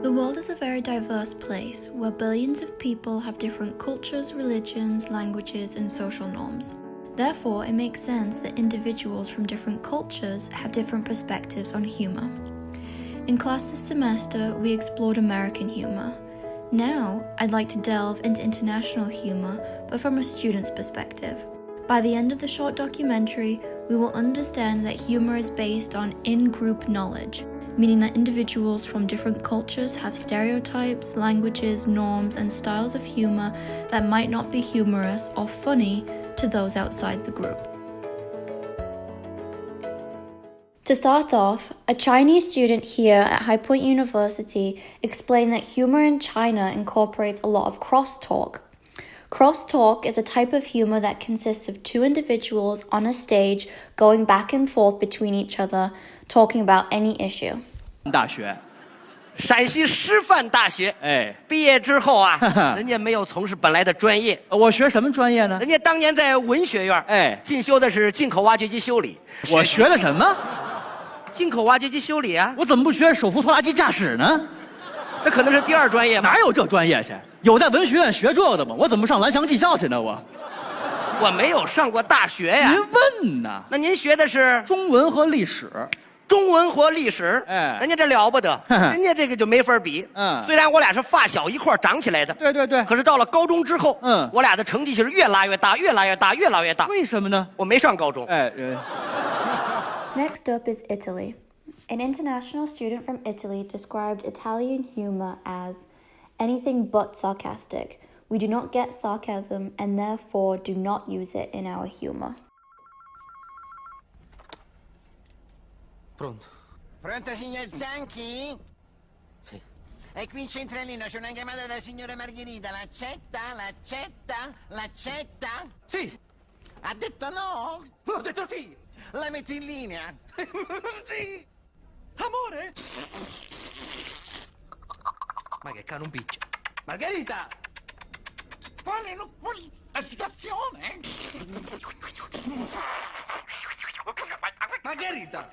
The world is a very diverse place where billions of people have different cultures, religions, languages, and social norms. Therefore, it makes sense that individuals from different cultures have different perspectives on humor. In class this semester, we explored American humor. Now, I'd like to delve into international humor, but from a student's perspective. By the end of the short documentary, we will understand that humor is based on in-group knowledge, meaning that individuals from different cultures have stereotypes, languages, norms, and styles of humor that might not be humorous or funny to those outside the group. To start off, a Chinese student here at High Point University explained that humor in China incorporates a lot of crosstalk. Crosstalk is a type of humor that consists of two individuals on a stage going back and forth between each other, talking about any issue. 大学，陕西师范大学，毕业之后啊，人家没有从事本来的专业。我学什么专业呢？人家当年在文学院，进修的是进口挖掘机修理。我学的什么？进口挖掘机修理啊！我怎么不学手扶拖拉机驾驶呢？这可能是第二专业吧？哪有这专业去？有在文学院学这个的吗？我怎么上蓝翔技校去呢？我没有上过大学呀。您问呢？那您学的是中文和历史。中文和历史，人家这了不得，人家这个就没法比。虽然我俩是发小一块长起来的，对，可是到了高中之后，我俩的成绩就是越拉越大，越拉越大，越拉越大。为什么呢？我没上高中。Next up is Italy. An international student from Italy described Italian humor as anything but sarcastic. We do not get sarcasm and therefore do not use it in our humor. Pronto. Pronto, signor Zanchi? Sì. E qui in centralino c'è una chiamata dalla signora Margherita. L'accetta? Sì. Ha detto no? Ho detto sì. La metti in linea? Sì. Amore? Ma che cane un piccio. Margherita! Qual la situazione? Margherita!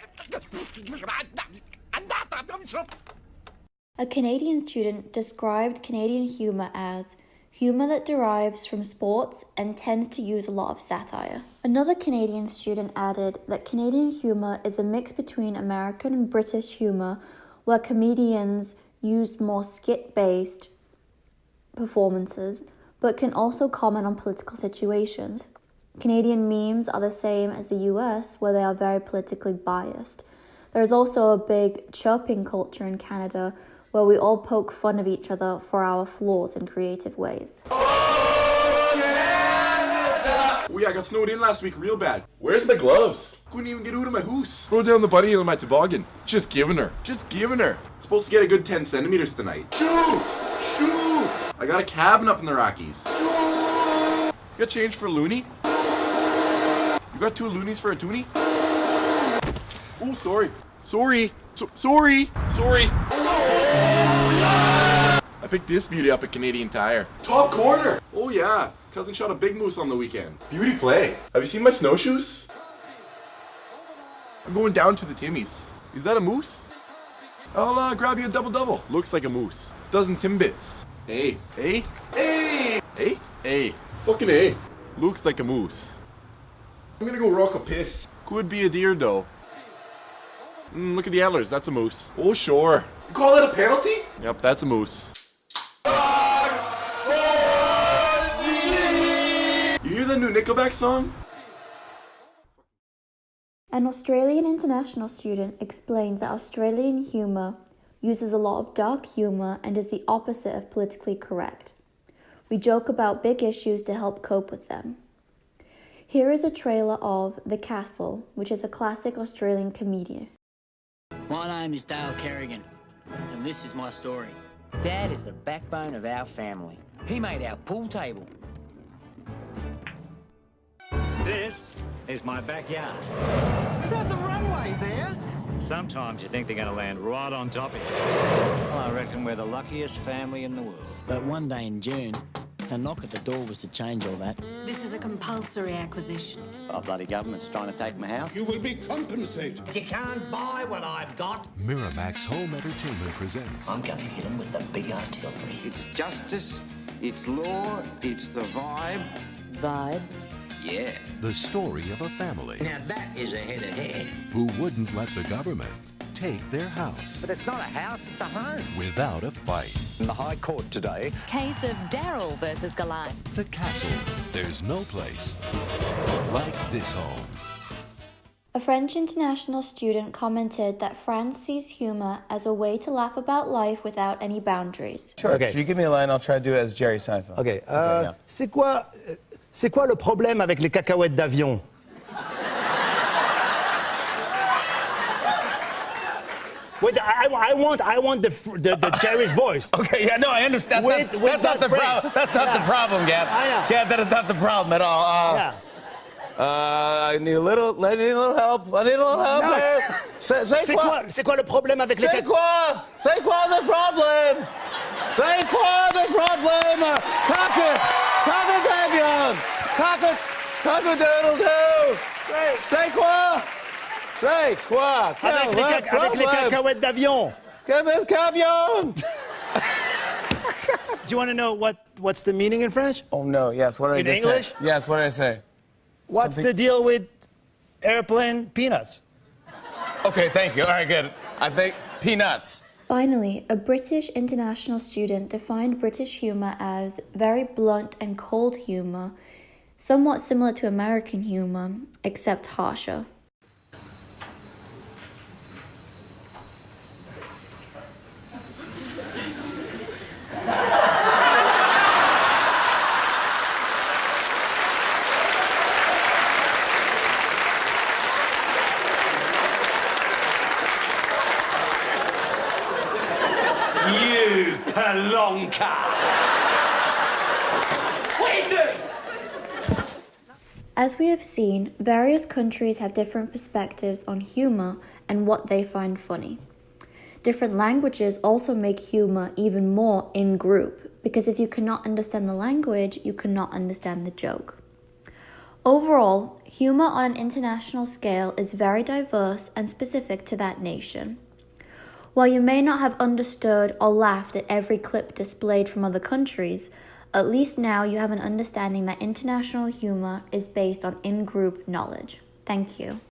A Canadian student described Canadian humor as humor that derives from sports and tends to use a lot of satire. Another Canadian student added that Canadian humor is a mix between American and British humor, where comedians use more skit-based performances, but can also comment on political situations. Canadian memes are the same as the US, where they are very politically biased. There is also a big chirping culture in Canada, where we all poke fun of each other for our flaws in creative ways. Oh yeah, I got snowed in last week real bad. Where's my gloves? Couldn't even get out of my house. Throw down the buddy on my toboggan. Just giving her. Supposed to get a good 10 centimeters tonight. Shoot! I got a cabin up in the Rockies. You got change for a loonie? You got 2 loonies for a toonie? Oh, sorry. Sorry. I picked this beauty up at Canadian Tire. Top corner! Oh yeah, cousin shot a big moose on the weekend. Beauty play. Have you seen my snowshoes? I'm going down to the Timmies. Is that a moose? I'll grab you a double-double. Looks like a moose. Dozen Timbits. Hey. Fucking A. Looks like a moose. I'm gonna go rock a piss. Could be a deer though. Look at the antlers, that's a moose. Oh sure. You call that a penalty? Yep, that's a moose. You hear the new Nickelback song? An Australian international student explained that Australian humour uses a lot of dark humour and is the opposite of politically correct. We joke about big issues to help cope with them. Here is a trailer of The Castle, which is a classic Australian comedy. My name is Dale Kerrigan, and this is my story. Dad is the backbone of our family. He made our pool table. This is my backyard. Is that the runway there? Sometimes you think they're going to land right on top of you. Well, I reckon we're the luckiest family in the world. But one day in June, A knock at the door was to change all that. This is a compulsory acquisition. Our bloody government's trying to take my house. You will be compensated. You can't buy what I've got. Miramax Home Entertainment presents. I'm going to hit him with the big artillery. It's justice, it's law, it's the vibe. Vibe? Yeah. The story of a family Now that is a head of hair. who wouldn't let the government take their house But it's not a house, it's a home. without a fight. In the High Court today, Case of Daryl versus Goliath. The castle. There's no place like this home. A French international student commented that France sees humor as a way to laugh about life without any boundaries. Sure. Okay. Should you give me a line? I'll try to do it as Jerry Seinfeld. Okay. C'est quoi le problème avec les cacahuètes d'avion? Wait, I want the Jerry's voice. Okay, yeah, no, I understand. That's not the problem. That's not the problem, Gab. I know. Gab, that is not the problem at all. Yeah. I need a little help. I need a little help No. here. C'est quoi le problème avec les C'est quoi the problem? C'est quoi the problem? Cock-a-doodle-doo. C'est quoi? C'est quoi? avec les cacahuètes d'avion? Cavion. Do you want to know what's the meaning in French? Oh no, yes, what did I In just English? say? Yes, what did I say? What's the deal with airplane peanuts? Okay, thank you. All right, good. I think peanuts. Finally, a British international student defined British humor as very blunt and cold humor, somewhat similar to American humor, except harsher. You pelonka! What are you doing? As we have seen, various countries have different perspectives on humor and what they find funny. Different languages also make humor even more in group, because if you cannot understand the language, you cannot understand the joke. Overall, humor on an international scale is very diverse and specific to that nation. While you may not have understood or laughed at every clip displayed from other countries, at least now you have an understanding that international humor is based on in-group knowledge. Thank you.